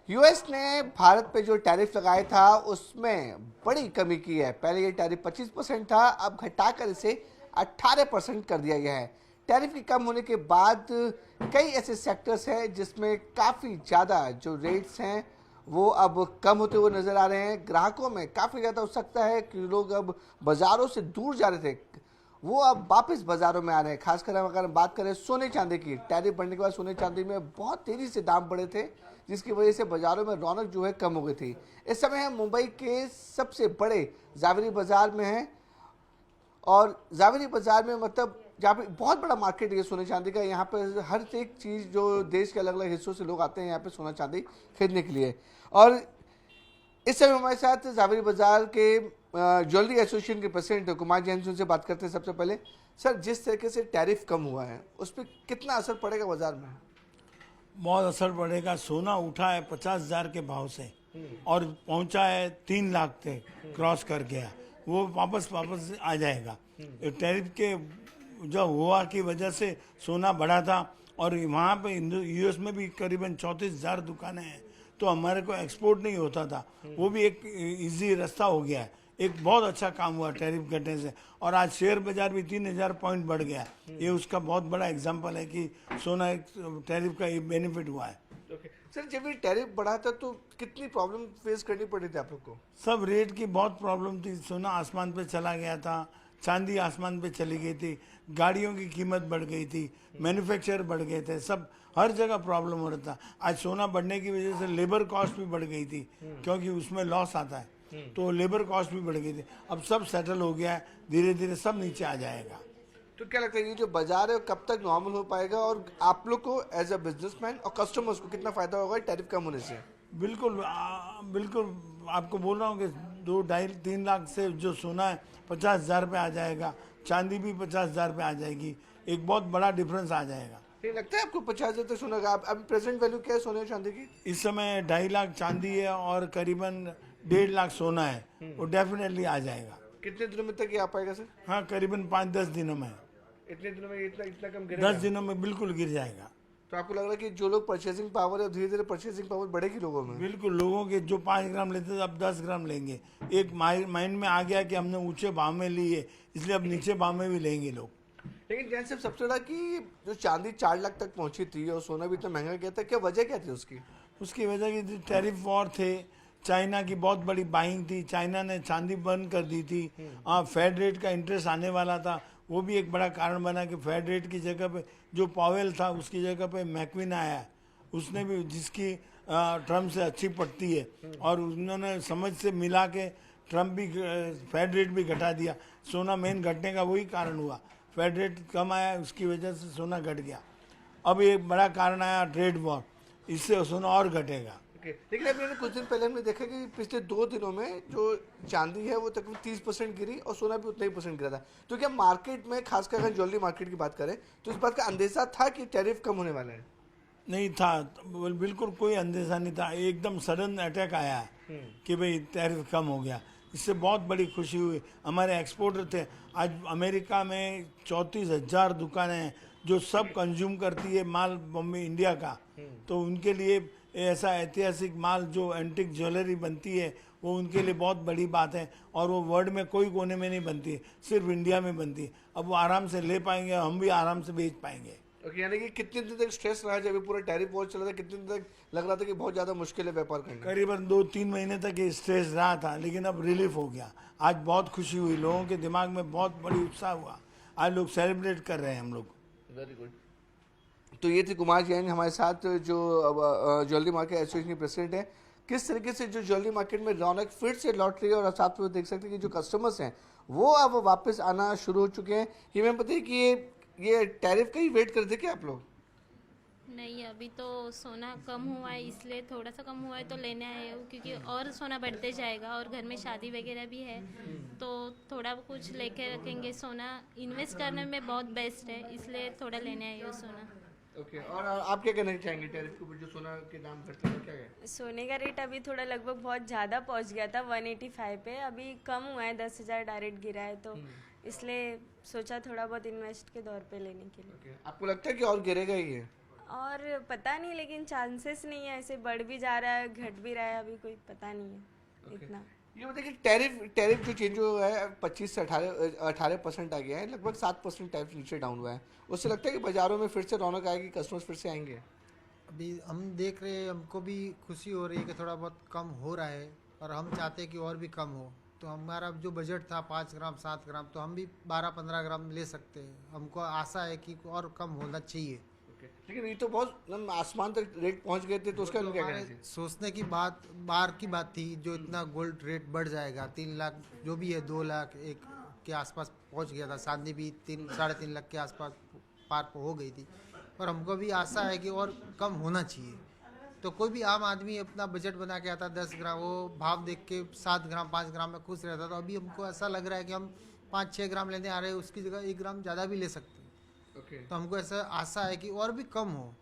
US ने भारत पे जो टैरिफ लगाया था उसमें बड़ी कमी की है। पहले ये टैरिफ 25% था, अब घटाकर इसे 18% कर दिया गया है। टैरिफ की कम होने के बाद कई ऐसे सेक्टर्स हैं जिसमें काफ़ी ज़्यादा जो रेट्स हैं वो अब कम होते हुए नजर आ रहे हैं। ग्राहकों में काफ़ी ज़्यादा उत्सुकता है कि लोग अब बाज़ारों से दूर जा रहे थे, वो अब वापस बाजारों में आ रहे हैं। खासकर हम अगर बात करें सोने चांदी की, टैरिफ बढ़ने के बाद सोने चांदी में बहुत तेजी से दाम बढ़े थे, जिसकी वजह से बाजारों में रौनक जो है कम हो गई थी। इस समय हम मुंबई के सबसे बड़े जावेरी बाजार में हैं और जावेरी बाजार में मतलब जहाँ पे बहुत बड़ा मार्केट है सोने चांदी का। यहाँ पर हर एक चीज़ जो देश के अलग अलग हिस्सों से लोग आते हैं यहाँ पे सोना चांदी खरीदने के लिए। और इस समय हमारे साथ जावेरी बाजार के ज्वेलरी एसोसिएशन के प्रेसिडेंट कुमार जैन से उनसे बात करते हैं। सबसे पहले सर, जिस तरीके से टैरिफ कम हुआ है उस पर कितना असर पड़ेगा बाजार में? बहुत असर पड़ेगा। सोना उठा है 50,000 के भाव से और पहुंचा है 3 लाख पे, क्रॉस कर गया। वो वापस वापस आ जाएगा। टैरिफ के जो हुआ की वजह से सोना बढ़ा था और वहाँ पे यूएस में भी करीबन 34,000 दुकानें हैं, तो हमारे को एक्सपोर्ट नहीं होता था। वो भी एक इजी रास्ता हो गया है। एक बहुत अच्छा काम हुआ टैरिफ घटने से। और आज शेयर बाजार भी 3,000 पॉइंट बढ़ गया। ये उसका बहुत बड़ा एग्जांपल है कि सोना एक टैरिफ का ये बेनिफिट हुआ है। सर, जब ये टैरिफ बढ़ा था तो कितनी प्रॉब्लम फेस करनी पड़ी थी आप लोग को? सब रेट की बहुत प्रॉब्लम थी। सोना आसमान पे चला गया था, चांदी आसमान पे चली गई थी, गाड़ियों की कीमत बढ़ गई थी, मैन्युफैक्चर बढ़ गए थे, सब हर जगह प्रॉब्लम हो रहा था। आज सोना बढ़ने की वजह से लेबर कॉस्ट भी बढ़ गई थी, क्योंकि उसमें लॉस आता है, तो लेबर कॉस्ट भी बढ़ गई थी। अब सब सेटल हो गया है, धीरे धीरे सब नीचे आ जाएगा। तो क्या लगता है ये जो बाजार है कब तक नॉर्मल हो पाएगा और आप लोग को एज अ बिजनेसमैन और कस्टमर्स को कितना फायदा होगा टैरिफ कम होने से? बिल्कुल बिल्कुल आपको बोल रहा हूँ कि 2, 2.5, 3 लाख से जो सोना है 50,000 पे आ जाएगा, चांदी भी 50,000 पे आ जाएगी। एक बहुत बड़ा डिफरेंस आ जाएगा। नहीं लगता है आपको 50,000 तक सोना का? अभी प्रेजेंट वैल्यू क्या है सोने और चांदी की? इस समय 2.5 लाख चांदी है और करीबन 1.5 लाख सोना है। वो डेफिनेटली आ जाएगा। कितने दिनों में तक ये आ पाएगा सर? हाँ, करीबन 5-10 दिनों में। इतने दिनों में इतना इतना कम गिरेगा? 10 दिनों में बिल्कुल गिर जाएगा। तो आपको लग रहा है कि जो लोग परचेसिंग पावर है धीरे धीरे परचेसिंग पावर बढ़ेगी लोगों में? बिल्कुल, लोगों के जो 5 ग्राम लेते थे अब 10 ग्राम लेंगे। एक माइंड में आ गया कि हमने ऊंचे भाव में लिए, इसलिए अब नीचे भाव में भी लेंगे लोग। लेकिन जैन साहब, सबसे बड़ा कि जो चांदी 4 लाख तक पहुंची थी और सोना भी इतना महंगा गया था, क्या वजह क्या थी उसकी? उसकी वजह की टैरिफ वॉर थे, चाइना की बहुत बड़ी बाइंग थी, चाइना ने चांदी बंद कर दी थी। फेड रेट का इंटरेस्ट आने वाला था, वो भी एक बड़ा कारण बना कि फेड रेट की जगह पे जो पॉवेल था उसकी जगह पे मैक्विन आया, उसने भी जिसकी ट्रम्प से अच्छी पड़ती है, और उन्होंने समझ से मिला के ट्रम्प भी फेड रेट भी घटा दिया। सोना मेन घटने का वही कारण हुआ, फेड रेट कम आया, उसकी वजह से सोना घट गया। अब एक बड़ा कारण आया ट्रेड वॉर, इससे सोना और घटेगा। लेकिन अभी मैंने कुछ दिन पहले हमने देखा कि पिछले 2 दिनों में जो चांदी है वो तकरीबन 30% गिरी और सोना भी उतना ही परसेंट गिरा था। तो क्या मार्केट में, खासकर अगर ज्वेलरी मार्केट की बात करें, तो इस बात का अंदेशा था कि टैरिफ कम होने वाला है? नहीं था, बिल्कुल कोई अंदेशा नहीं था। एकदम सडन अटैक आया है कि भाई टैरिफ कम हो गया। इससे बहुत बड़ी खुशी हुई। हमारे एक्सपोर्टर थे, आज अमेरिका में 34,000 दुकानें हैं जो सब कंज्यूम करती है माल बॉम्बे इंडिया का। तो उनके लिए ऐसा ऐतिहासिक माल जो एंटिक ज्वेलरी बनती है वो उनके लिए बहुत बड़ी बात है, और वो वर्ल्ड में कोई कोने में नहीं बनती है, सिर्फ इंडिया में बनती है। अब वो आराम से ले पाएंगे, हम भी आराम से बेच पाएंगे। ओके, यानी कि कितने दिन तक स्ट्रेस रहा जब ये पूरा टैरिफ वॉर चला था? कितने दिन तक लग रहा था कि बहुत ज़्यादा मुश्किल है व्यापार करना? करीबन 2-3 महीने तक ये स्ट्रेस रहा था, लेकिन अब रिलीफ हो गया। आज बहुत खुशी हुई, लोगों के दिमाग में बहुत बड़ी उत्साह हुआ। आज लोग सेलिब्रेट कर रहे हैं हम लोग। Very good. तो ये थे कुमार जैन हमारे साथ, जो ज्वेलरी मार्केट एसोसिएशन के प्रेसिडेंट हैं। किस तरीके से जो ज्वेलरी मार्केट में रौनक फिर से लौट रही है और साथ में देख सकते हैं कि जो कस्टमर्स हैं वो अब वापस आना शुरू हो चुके हैं। ये मैं बताइए कि ये टैरिफ का ही वेट कर थे क्या आप लोग? नहीं, अभी तो सोना कम हुआ है इसलिए थोड़ा सा कम हुआ है तो लेने आए हो, क्योंकि और सोना बढ़ते जाएगा और घर में शादी वगैरह भी है तो थोड़ा कुछ लेके रखेंगे। सोना इन्वेस्ट करने में बहुत बेस्ट है, इसलिए थोड़ा लेने आए हो सोना। ओके, और आप क्या कहना चाहेंगे टैरिफ के ऊपर जो सोना के दाम घटते हैं, क्या है? सोने का रेट अभी थोड़ा लगभग बहुत ज़्यादा पहुंच गया था 185 पे, अभी कम हुआ है, 10,000 डायरेक्ट गिरा है, तो इसलिए सोचा थोड़ा बहुत इन्वेस्ट के दौर पे लेने के लिए। आपको लगता है कि और गिरेगा ही है? और पता नहीं, लेकिन चांसेस नहीं है, ऐसे बढ़ भी जा रहा है घट भी रहा है, अभी कोई पता नहीं है इतना। ये बताइए कि टैरिफ जो चेंज हुआ है 25 से 18% आ गया है, लगभग 7% टैरिफ नीचे डाउन हुआ है, उससे लगता है कि बाजारों में फिर से रौनक आएगी, कस्टमर्स फिर से आएंगे? अभी हम देख रहे हैं, हमको भी खुशी हो रही है कि थोड़ा बहुत कम हो रहा है, और हम चाहते हैं कि और भी कम हो। तो हमारा जो बजट था 5 ग्राम 7 ग्राम, तो हम भी 12-15 ग्राम ले सकते हैं। हमको आशा है कि और कम होना चाहिए। लेकिन ये तो बहुत आसमान तक रेट पहुंच गए थे, तो उसका क्या कहना चाहिए? सोचने की बात बाहर की बात थी, जो इतना गोल्ड रेट बढ़ जाएगा, 3 लाख जो भी है 2 लाख एक के आसपास पहुंच गया था। चांदी भी 3-3.5 लाख के आसपास पार हो गई थी, पर हमको भी आशा है कि और कम होना चाहिए। तो कोई भी आम आदमी अपना बजट बना के आता 10 ग्राम, वो भाव देख के 7 ग्राम 5 ग्राम में खुश रहता। तो अभी हमको ऐसा लग रहा है कि हम 5-6 ग्राम लेने आ रहे हैं, उसकी जगह 1 ग्राम ज़्यादा भी ले सकते हैं। तो हमको ऐसा आशा है कि और भी कम हो,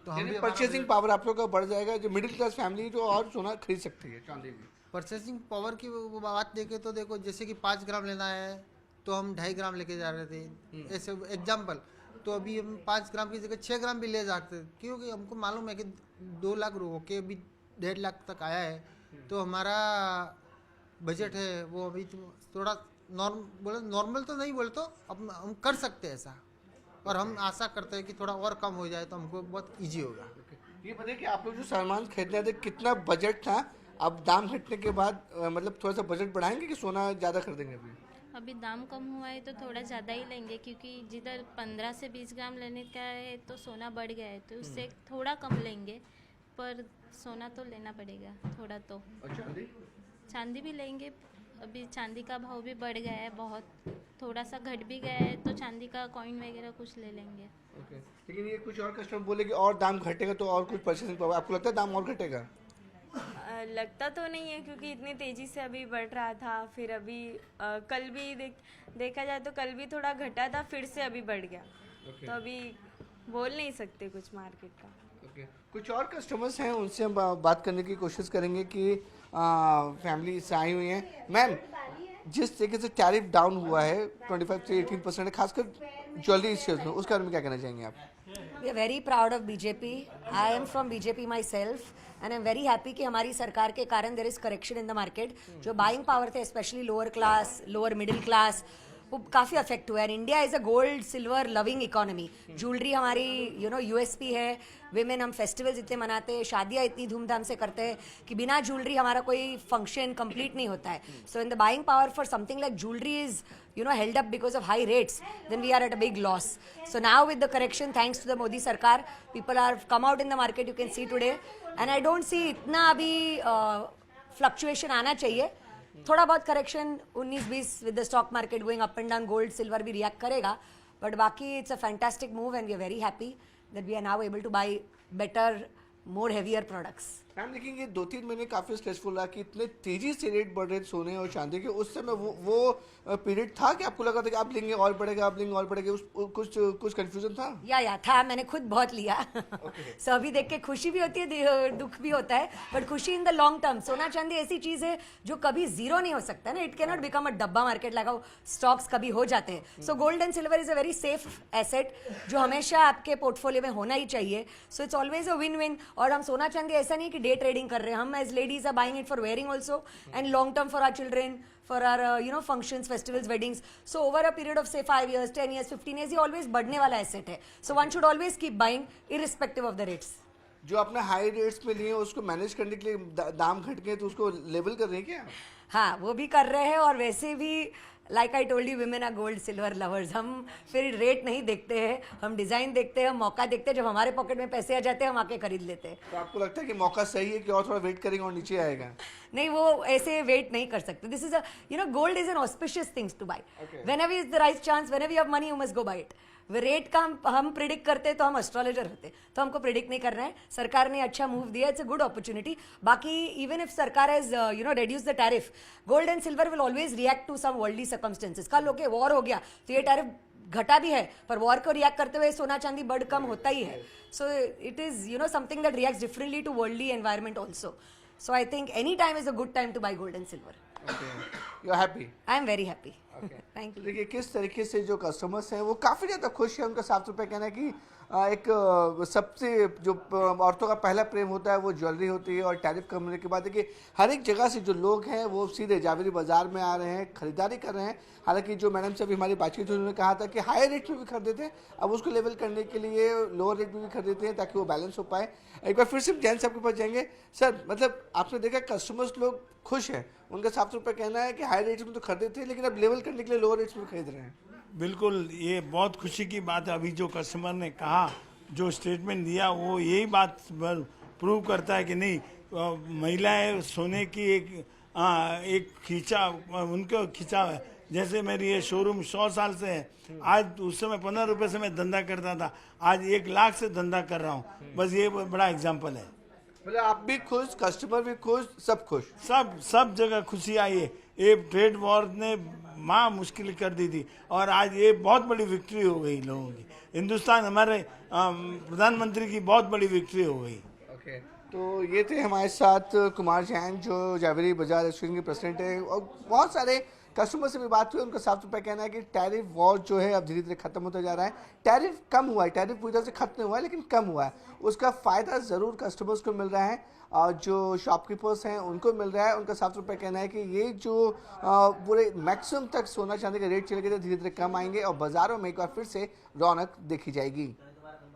तो हम भी परचेसिंग पावर आप लोग का बढ़ जाएगा, जो मिडिल क्लास फैमिली जो और सोना खरीद सकती है, चांदी भी। परचेसिंग पावर की वो बात देखें तो देखो, जैसे कि 5 ग्राम लेना है तो हम 2.5 ग्राम लेके जा रहे थे, ऐसे एग्जाम्पल। तो अभी हम 5 ग्राम की जगह 6 ग्राम भी ले जाते, क्योंकि हमको मालूम है कि 2 लाख होके अभी 1.5 लाख तक आया है। तो हमारा बजट है वो अभी तो थोड़ा नॉर्मल तो नहीं बोले, तो अब हम कर सकते हैं ऐसा, और हम आशा करते हैं कि थोड़ा और कम हो जाए तो हमको बहुत इजी होगा। ये बताइए कि आप लोग जो सामान खरीदने थे, कितना बजट था? अब दाम घटने के बाद मतलब थोड़ा सा बजट बढ़ाएंगे कि सोना ज़्यादा खरीदेंगे अभी? अभी दाम कम हुआ है तो थोड़ा ज़्यादा ही लेंगे, क्योंकि जिधर 15 से 20 ग्राम लेने का है तो सोना बढ़ गया है, तो उससे थोड़ा कम लेंगे, पर सोना तो लेना पड़ेगा थोड़ा तो। चांदी भी लेंगे, अभी चांदी का भाव भी बढ़ गया है बहुत, थोड़ा सा घट भी गया है, तो चांदी का कॉइन वगैरह कुछ ले लेंगे। लेकिन ये कुछ और कस्टमर बोले कि और दाम घटेगा तो और कुछ परचेसिंग पावर, आपको लगता है दाम और घटेगा? लगता तो नहीं है, क्योंकि इतनी तेज़ी से अभी बढ़ रहा था। फिर अभी कल भी देखा जाए तो कल भी थोड़ा घटा था, फिर से अभी बढ़ गया। तो अभी बोल नहीं सकते कुछ मार्केट का। कुछ और कस्टमर्स हैं, उनसे हम बात करने की कोशिश करेंगे कि फैमिली से आई हुई हैं। मैम, जिस तरीके से टैरिफ डाउन हुआ है 25 से 18%, खासकर ज्वेलरी शेयर्स में, उसके बारे में क्या कहना चाहेंगे आप? We are very proud of BJP. I am from BJP myself and I'm very happy कि हमारी सरकार के कारण there is correction in the market. जो buying power थे especially lower class, lower middle class, वो काफ़ी अफेक्ट हुआ है। India is a gold silver loving economy. Jewellery हमारी यूएसपी है। विमेन, हम फेस्टिवल्स इतने मनाते हैं, शादियाँ इतनी धूमधाम से करते हैं कि बिना ज्वेलरी हमारा कोई फंक्शन कंप्लीट नहीं होता है। So in the buying power for something like jewellery is held up because of high rates, then we are at a big loss. So now with the correction, thanks to the Modi Sarkar, people are come out in the market, you can see today, and I don't see इतना अभी fluctuation आना चाहिए। थोड़ा बहुत correction 19-20 with the stock market going up and down, gold silver भी react करेगा, but बाकी it's a fantastic move and we are very happy that we are now able to buy better, more heavier products. Ma'am, लेकिन ये 2-3 महीने काफ़ी stressful रहा कि इतने तेजी से रेट बढ़ रहे सोने और चांदी के। उस समय वो पीरियड था कि आपको लगा था कि आप लेंगे और बढ़ेगा, आप लेंगे और बढ़ेगा, कुछ कंफ्यूजन था? या था, मैंने खुद बहुत लिया। सो अभी देख के खुशी भी होती है, दुख भी होता है, बट खुशी इन द लॉन्ग टर्म। सोना चांदी ऐसी चीज़ है जो कभी जीरो नहीं हो सकता ना, it can not become a डब्बा मार्केट लगा, स्टॉक्स कभी हो जाते हैं। So gold and silver is a very safe asset जो हमेशा आपके पोर्टफोलियो में होना ही चाहिए। So it's always a win win. और हम सोना चांदी ऐसा नहीं कि डे ट्रेडिंग कर रहे हैं, हम as ladies are buying it for wearing also and long term for our children, for our functions, festivals, weddings. So over a period of say 5 years, 10 years, 15 years, ये always बढ़ने वाला asset है. So one should always keep buying irrespective of the rates. जो आपने high rates में लिए उसको manage करने के लिए दाम घट गए, तो उसको लेवल कर रहे हैं क्या? हाँ, वो भी कर रहे हैं। और वैसे भी like I told you, women are gold silver lovers. हम फिर रेट नहीं देखते हैं, हम डिज़ाइन देखते हैं, हम मौका देखते हैं। जब हमारे पॉकेट में पैसे आ जाते हैं हम आके खरीद लेते हैं। तो आपको लगता है कि मौका सही है कि और थोड़ा वेट करेंगे और नीचे आएगा? नहीं, वो ऐसे वेट नहीं कर सकते। This is a gold is an auspicious things to buy. Whenever is the right chance, whenever you have money, you must go buy it. Rate का हम प्रिडिक्ट करते हैं तो हम एस्ट्रोलॉजर होते, तो हमको प्रिडिक्ट नहीं करना है। सरकार ने अच्छा मूव दिया, इट्स अ गुड अपॉर्चुनिटी। बाकी इवन इफ सरकार has reduced the tariff, gold and silver will always react to some worldly circumstances. कल ओके वॉर हो गया तो ये टैरिफ घटा भी है, पर वॉर को रिएक्ट करते हुए सोना चांदी बढ़ कम होता ही है। So it is something that reacts differently to worldly environment also. So I think any time is a good time to buy gold and silver. Okay. You are happy? I am very happy. Okay. Thank you. देखिए किस तरीके से जो customers हैं वो काफ़ी ज़्यादा खुश हैं। उनका साफ तौर पे कहना है कि सबसे जो औरतों का पहला प्रेम होता है वो ज्वेलरी होती है, और टैरिफ कम होने के बाद देखिए हर एक जगह से जो लोग हैं वो सीधे जावेरी बाजार में आ रहे हैं, खरीदारी कर रहे हैं। हालांकि जो मैडम से अभी हमारी बातचीत हुई उन्होंने कहा था कि हाई रेट में भी खरीदते थे, अब उसको लेवल करने के लिए लोअर रेट में भी खरीदते हैं ताकि वो बैलेंस हो पाए। एक बार फिर से जैन साहब के पास जाएंगे। सर, मतलब आपने देखा कस्टमर्स लोग खुश हैं, उनका साफ तौर पर कहना है कि हाई रेट में तो खरीदे थे लेकिन अब लेवल करने के लिए लोअर रेट्स में खरीद रहे हैं। बिल्कुल, ये बहुत खुशी की बात है। अभी जो कस्टमर ने कहा, जो स्टेटमेंट दिया, वो यही बात प्रूव करता है कि नहीं, महिलाएं सोने की एक खींचा, उनको खींचा है। जैसे मेरी ये शोरूम 100 साल से है, आज उस समय 15 रुपए से मैं धंधा करता था, आज 1 लाख से धंधा कर रहा हूँ। बस ये बड़ा एग्जाम्पल है। मतलब आप भी खुश, कस्टमर भी खुश, सब खुश, सब जगह खुशी आई है। ये ट्रेड वॉर ने माँ मुश्किल कर दी थी, और आज ये बहुत बड़ी विक्ट्री हो गई लोगों की। हिंदुस्तान, हमारे प्रधानमंत्री की बहुत बड़ी विक्ट्री हो गई। ओके, तो ये थे हमारे साथ कुमार जैन, जो जावेरी बाजार एसोसिएशन के प्रेसिडेंट है। और बहुत सारे कस्टमर से भी बात हुई, उनका साफ तौर पर कहना है कि टैरिफ वॉर जो है अब धीरे धीरे खत्म होता जा रहा है। टैरिफ कम हुआ है, टैरिफ पूरी तरह से खत्म नहीं हुआ है लेकिन कम हुआ है, उसका फ़ायदा ज़रूर कस्टमर्स को मिल रहा है और जो शॉपकीपर्स हैं उनको मिल रहा है। उनका साफ तौर पर कहना है कि ये जो पूरे मैक्सिमम तक सोना चांदी के रेट चले गए थे, धीरे धीरे कम आएंगे और बाज़ारों में एक बार फिर से रौनक देखी जाएगी।